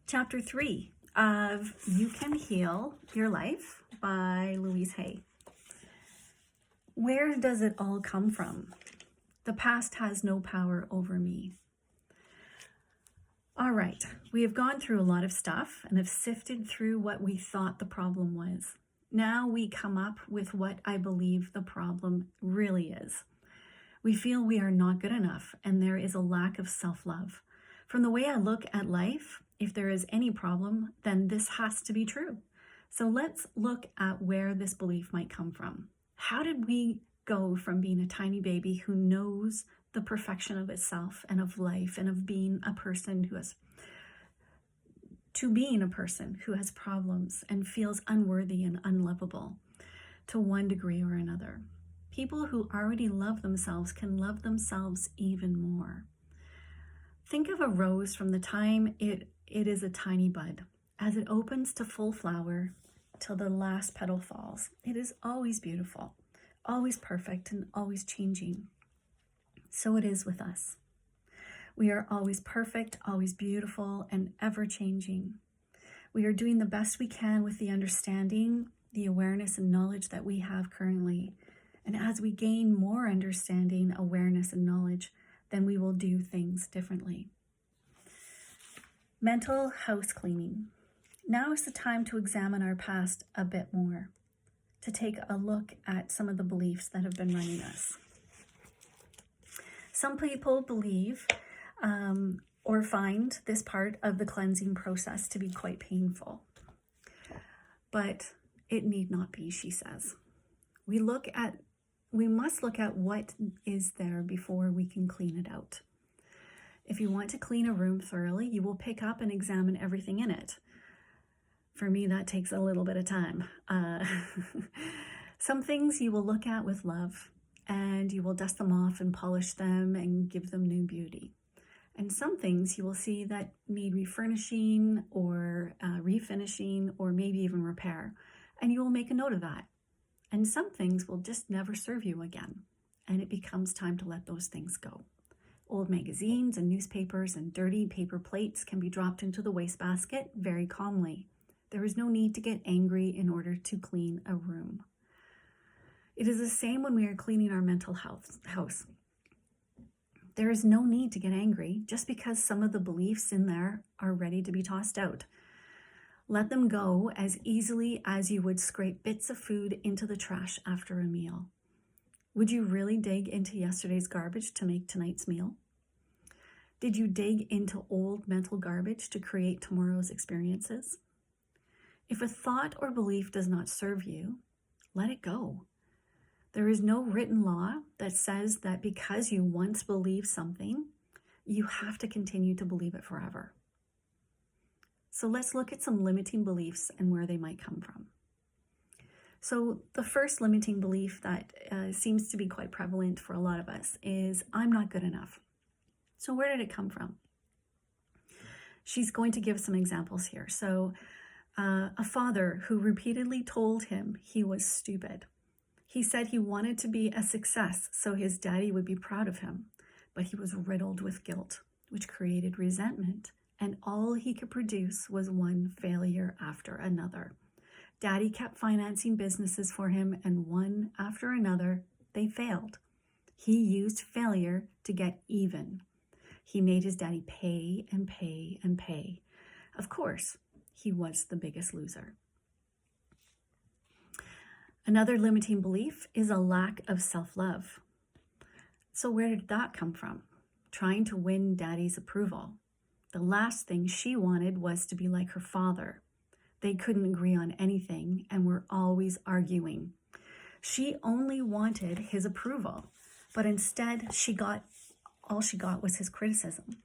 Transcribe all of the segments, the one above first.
Chapter 3 of You Can Heal Your Life by Louise Hay. Where does it all come from? The past has no power over me. All right, we have gone through a lot of stuff and have sifted through what we thought the problem was. Now we come up with what I believe the problem really is. We feel we are not good enough and there is a lack of self-love. From the way I look at life, if there is any problem, then this has to be true. So let's look at where this belief might come from. How did we go from being a tiny baby who knows the perfection of itself and of life and of being a person who has problems and feels unworthy and unlovable to one degree or another? People who already love themselves can love themselves even more. Think of a rose from the time it is a tiny bud. As it opens to full flower till the last petal falls, it is always beautiful, always perfect, and always changing. So it is with us. We are always perfect, always beautiful, and ever changing. We are doing the best we can with the understanding, the awareness, and knowledge that we have currently. And as we gain more understanding, awareness, and knowledge, then we will do things differently. Mental house cleaning. Now is the time to examine our past a bit more, to take a look at some of the beliefs that have been running us. Some people believe or find this part of the cleansing process to be quite painful, but it need not be, she says. We must look at what is there before we can clean it out. If you want to clean a room thoroughly, you will pick up and examine everything in it. For me, that takes a little bit of time. Some things you will look at with love, and you will dust them off and polish them and give them new beauty. And some things you will see that need refurnishing or refinishing or maybe even repair, and you will make a note of that. And some things will just never serve you again, and it becomes time to let those things go. Old magazines and newspapers and dirty paper plates can be dropped into the wastebasket very calmly. There is no need to get angry in order to clean a room. It is the same when we are cleaning our mental house. There is no need to get angry just because some of the beliefs in there are ready to be tossed out. Let them go as easily as you would scrape bits of food into the trash after a meal. Would you really dig into yesterday's garbage to make tonight's meal? Did you dig into old mental garbage to create tomorrow's experiences? If a thought or belief does not serve you, let it go. There is no written law that says that because you once believed something, you have to continue to believe it forever. So let's look at some limiting beliefs and where they might come from. So the first limiting belief that seems to be quite prevalent for a lot of us is, I'm not good enough. So where did it come from? She's going to give some examples here. So a father who repeatedly told him he was stupid. He said he wanted to be a success so his daddy would be proud of him, but he was riddled with guilt, which created resentment, and all he could produce was one failure after another. Daddy kept financing businesses for him, and one after another, they failed. He used failure to get even. He made his daddy pay and pay and pay. Of course, he was the biggest loser. Another limiting belief is a lack of self-love. So where did that come from? Trying to win daddy's approval. The last thing she wanted was to be like her father. They couldn't agree on anything and were always arguing. She only wanted his approval, but instead all she got was his criticism.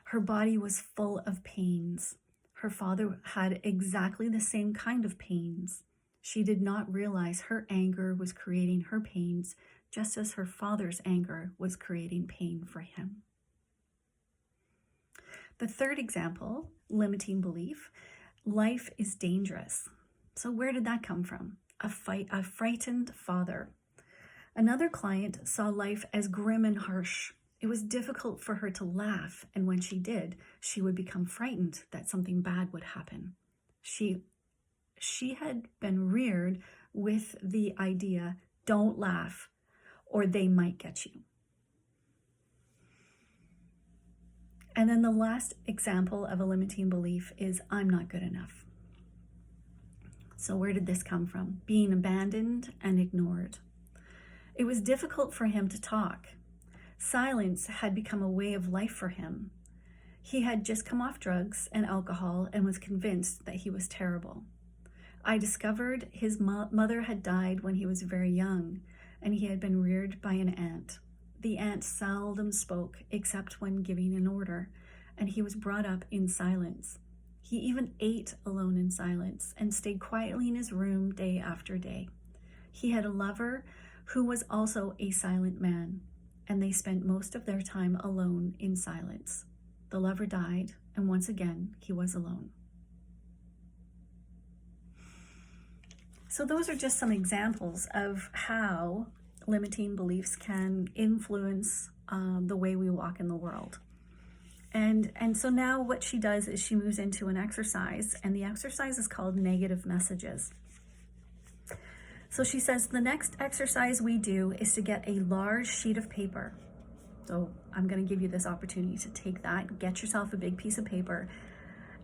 Her body was full of pains. Her father had exactly the same kind of pains. She did not realize her anger was creating her pains, just as her father's anger was creating pain for him. The third example, limiting belief, life is dangerous. So where did that come from? A frightened father. Another client saw life as grim and harsh. It was difficult for her to laugh, and when she did, she would become frightened that something bad would happen. She had been reared with the idea, don't laugh, or they might get you. And then the last example of a limiting belief is, I'm not good enough. So where did this come from? Being abandoned and ignored. It was difficult for him to talk. Silence had become a way of life for him. He had just come off drugs and alcohol and was convinced that he was terrible. I discovered his mother had died when he was very young, and he had been reared by an aunt. The aunt seldom spoke except when giving an order, and he was brought up in silence. He even ate alone in silence and stayed quietly in his room day after day. He had a lover who was also a silent man, and they spent most of their time alone in silence. The lover died, and once again, he was alone. So those are just some examples of how limiting beliefs can influence the way we walk in the world. And so now what she does is she moves into an exercise, and the exercise is called negative messages. So she says the next exercise we do is to get a large sheet of paper. So I'm going to give you this opportunity to take that, get yourself a big piece of paper,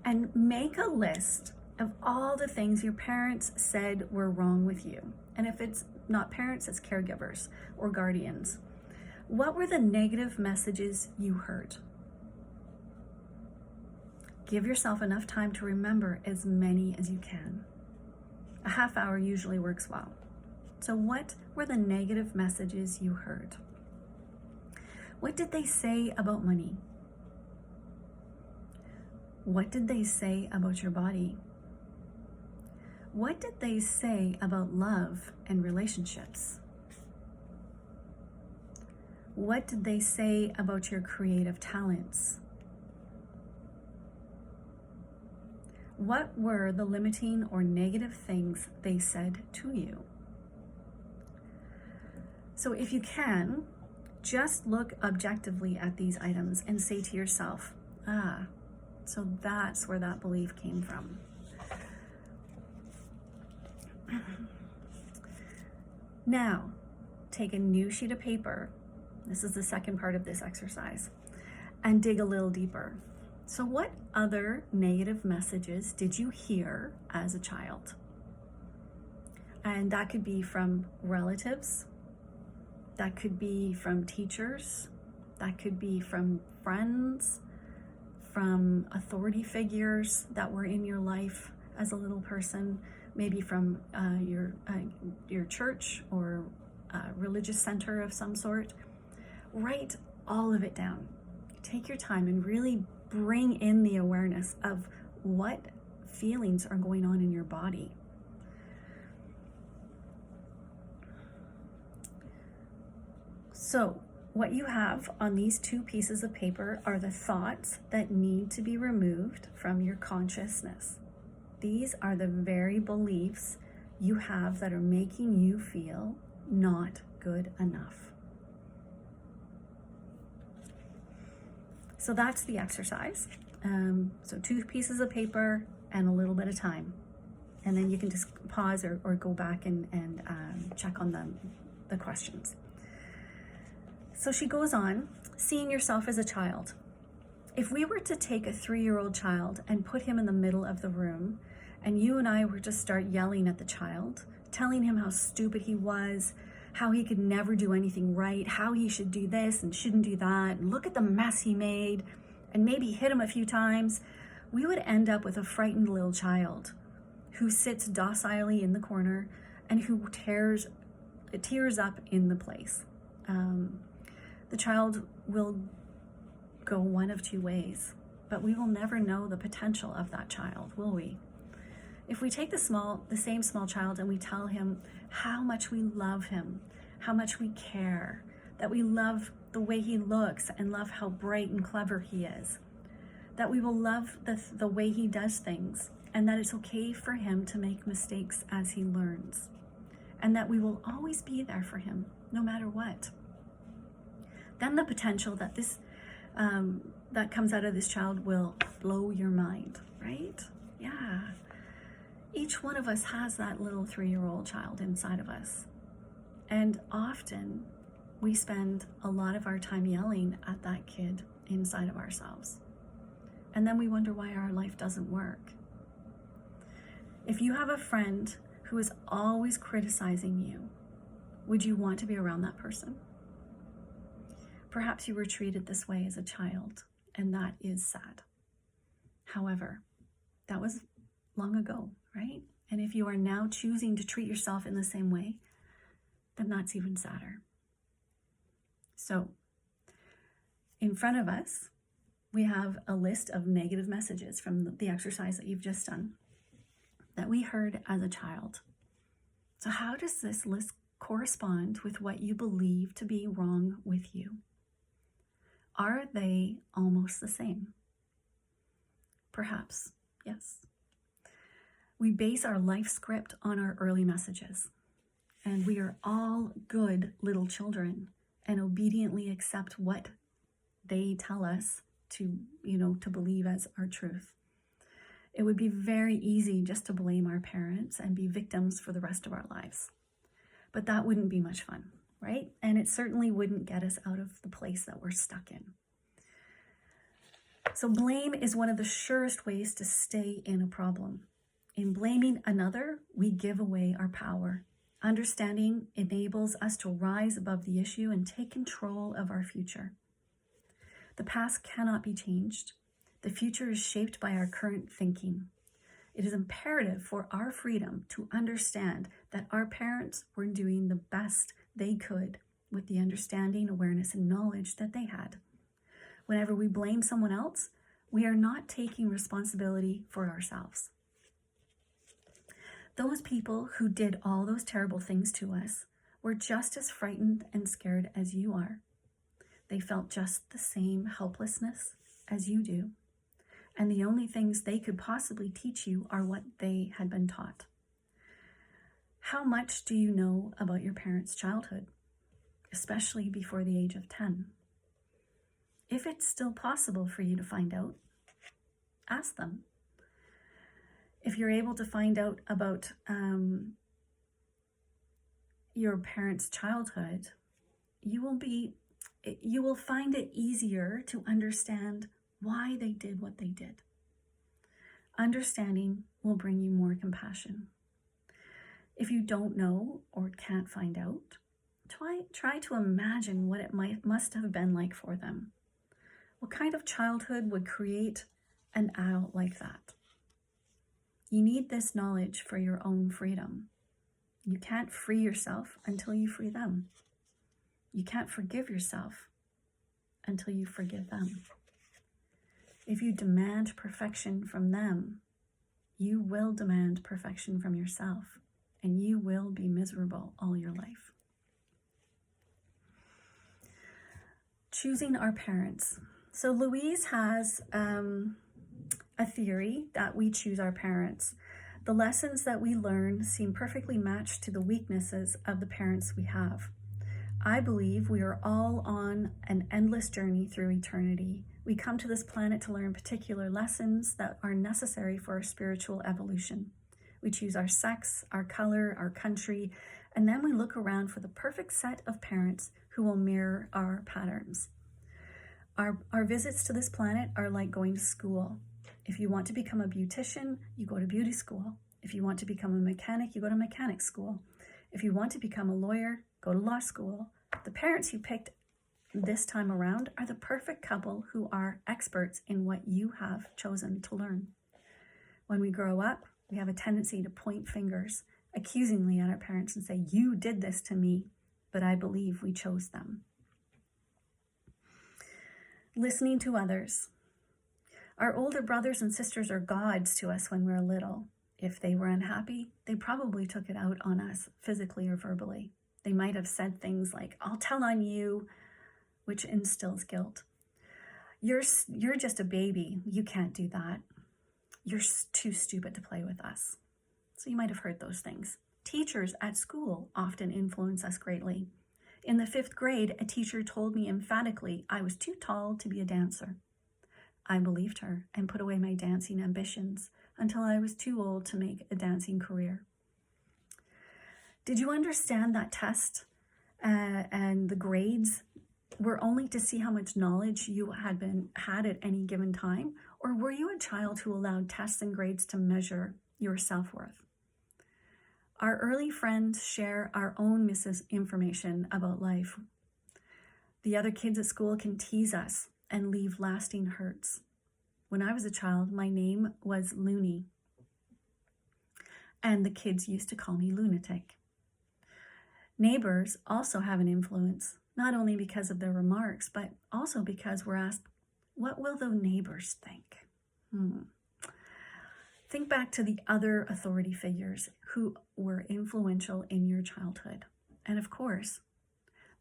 and make a list of all the things your parents said were wrong with you. And if it's not parents, it's caregivers or guardians. What were the negative messages you heard? Give yourself enough time to remember as many as you can. A half hour usually works well. So what were the negative messages you heard? What did they say about money? What did they say about your body? What did they say about love and relationships? What did they say about your creative talents? What were the limiting or negative things they said to you? So if you can, just look objectively at these items and say to yourself, so that's where that belief came from. Now, take a new sheet of paper. This is the second part of this exercise, and dig a little deeper. So what other negative messages did you hear as a child? And that could be from relatives, that could be from teachers, that could be from friends, from authority figures that were in your life as a little person, maybe from your church or religious center of some sort. Write all of it down. Take your time and really bring in the awareness of what feelings are going on in your body. So what you have on these two pieces of paper are the thoughts that need to be removed from your consciousness. These are the very beliefs you have that are making you feel not good enough. So that's the exercise. So 2 pieces of paper and a little bit of time. And then you can just pause or go back and check on the questions. So she goes on, seeing yourself as a child. If we were to take a 3-year-old child and put him in the middle of the room, and you and I were to start yelling at the child, telling him how stupid he was, how he could never do anything right, how he should do this and shouldn't do that, and look at the mess he made, and maybe hit him a few times, we would end up with a frightened little child who sits docilely in the corner and who tears up in the place. The child will go one of 2 ways, but we will never know the potential of that child, will we? If we take the same small child and we tell him how much we love him, how much we care, that we love the way he looks and love how bright and clever he is, that we will love the way he does things, and that it's okay for him to make mistakes as he learns, and that we will always be there for him no matter what. then the potential that that comes out of this child will blow your mind, right? Yeah. Each one of us has that little 3-year-old child inside of us. And often we spend a lot of our time yelling at that kid inside of ourselves. And then we wonder why our life doesn't work. If you have a friend who is always criticizing you, would you want to be around that person? Perhaps you were treated this way as a child, and that is sad. However, that was long ago, right? And if you are now choosing to treat yourself in the same way, then that's even sadder. So, in front of us, we have a list of negative messages from the exercise that you've just done that we heard as a child. So how does this list correspond with what you believe to be wrong with you? Are they almost the same? Perhaps, yes. We base our life script on our early messages, and we are all good little children and obediently accept what they tell us to believe as our truth. It would be very easy just to blame our parents and be victims for the rest of our lives. But that wouldn't be much fun, right? And it certainly wouldn't get us out of the place that we're stuck in. So blame is one of the surest ways to stay in a problem. In blaming another, we give away our power. Understanding enables us to rise above the issue and take control of our future. The past cannot be changed. The future is shaped by our current thinking. It is imperative for our freedom to understand that our parents were doing the best they could with the understanding, awareness, and knowledge that they had. Whenever we blame someone else, we are not taking responsibility for ourselves. Those people who did all those terrible things to us were just as frightened and scared as you are. They felt just the same helplessness as you do. And the only things they could possibly teach you are what they had been taught. How much do you know about your parents' childhood, especially before the age of 10? If it's still possible for you to find out, ask them. If you're able to find out about your parents' childhood, you will find it easier to understand why they did what they did. Understanding will bring you more compassion. If you don't know or can't find out, try to imagine what it must have been like for them. What kind of childhood would create an adult like that? You need this knowledge for your own freedom. You can't free yourself until you free them. You can't forgive yourself until you forgive them. If you demand perfection from them, you will demand perfection from yourself, and you will be miserable all your life. Choosing our parents. So Louise has a theory that we choose our parents. The lessons that we learn seem perfectly matched to the weaknesses of the parents we have. I believe we are all on an endless journey through eternity. We come to this planet to learn particular lessons that are necessary for our spiritual evolution. We choose our sex, our color, our country, and then we look around for the perfect set of parents who will mirror our patterns. Our visits to this planet are like going to school. If you want to become a beautician, you go to beauty school. If you want to become a mechanic, you go to mechanic school. If you want to become a lawyer, go to law school. The parents you picked this time around are the perfect couple who are experts in what you have chosen to learn. When we grow up, we have a tendency to point fingers accusingly at our parents and say, "You did this to me," but I believe we chose them. Listening to others. Our older brothers and sisters are gods to us when we're little. If they were unhappy, they probably took it out on us physically or verbally. They might have said things like, "I'll tell on you," which instills guilt. You're just a baby. You can't do that. You're too stupid to play with us. So you might have heard those things. Teachers at school often influence us greatly. In the 5th grade, a teacher told me emphatically I was too tall to be a dancer. I believed her and put away my dancing ambitions until I was too old to make a dancing career. Did you understand that test and the grades were only to see how much knowledge you had at any given time? Or were you a child who allowed tests and grades to measure your self-worth? Our early friends share our own misinformation about life. The other kids at school can tease us and leave lasting hurts. When I was a child, my name was Looney, and the kids used to call me lunatic. Neighbors also have an influence, not only because of their remarks, but also because we're asked, what will the neighbors think? Think back to the other authority figures who were influential in your childhood. And of course,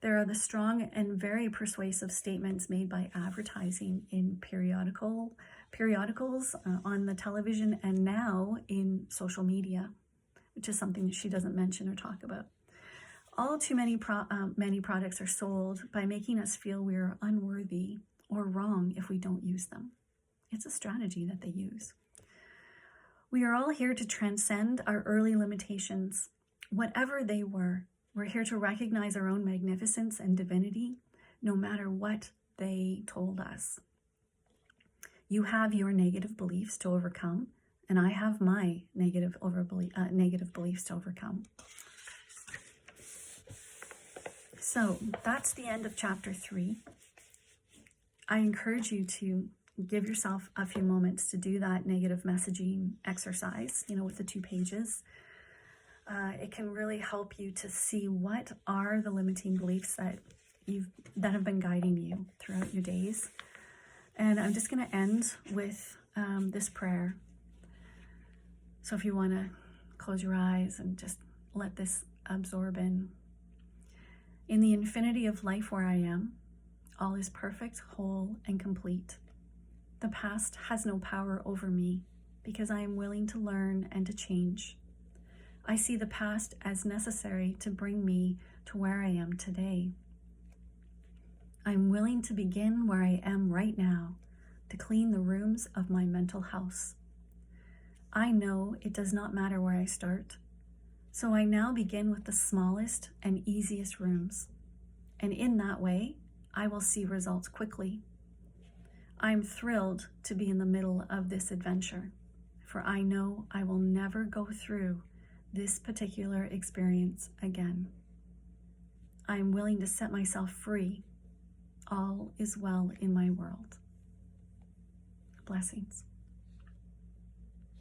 there are the strong and very persuasive statements made by advertising in periodicals, on the television, and now in social media, which is something that she doesn't mention or talk about. All too many products are sold by making us feel we're unworthy or wrong if we don't use them. It's a strategy that they use. We are all here to transcend our early limitations, whatever they were. We're here to recognize our own magnificence and divinity, no matter what they told us. You have your negative beliefs to overcome, and I have my negative beliefs to overcome. So that's the end of chapter 3. I encourage you to give yourself a few moments to do that negative messaging exercise, with the 2 pages. It can really help you to see what are the limiting beliefs that have been guiding you throughout your days. And I'm just going to end with this prayer. So if you want to close your eyes and just let this absorb in. In the infinity of life where I am, all is perfect, whole, and complete. The past has no power over me because I am willing to learn and to change. I see the past as necessary to bring me to where I am today. I'm willing to begin where I am right now to clean the rooms of my mental house. I know it does not matter where I start, so I now begin with the smallest and easiest rooms, and in that way, I will see results quickly. I'm thrilled to be in the middle of this adventure, for I know I will never go through this particular experience again. I am willing to set myself free. All is well in my world. Blessings.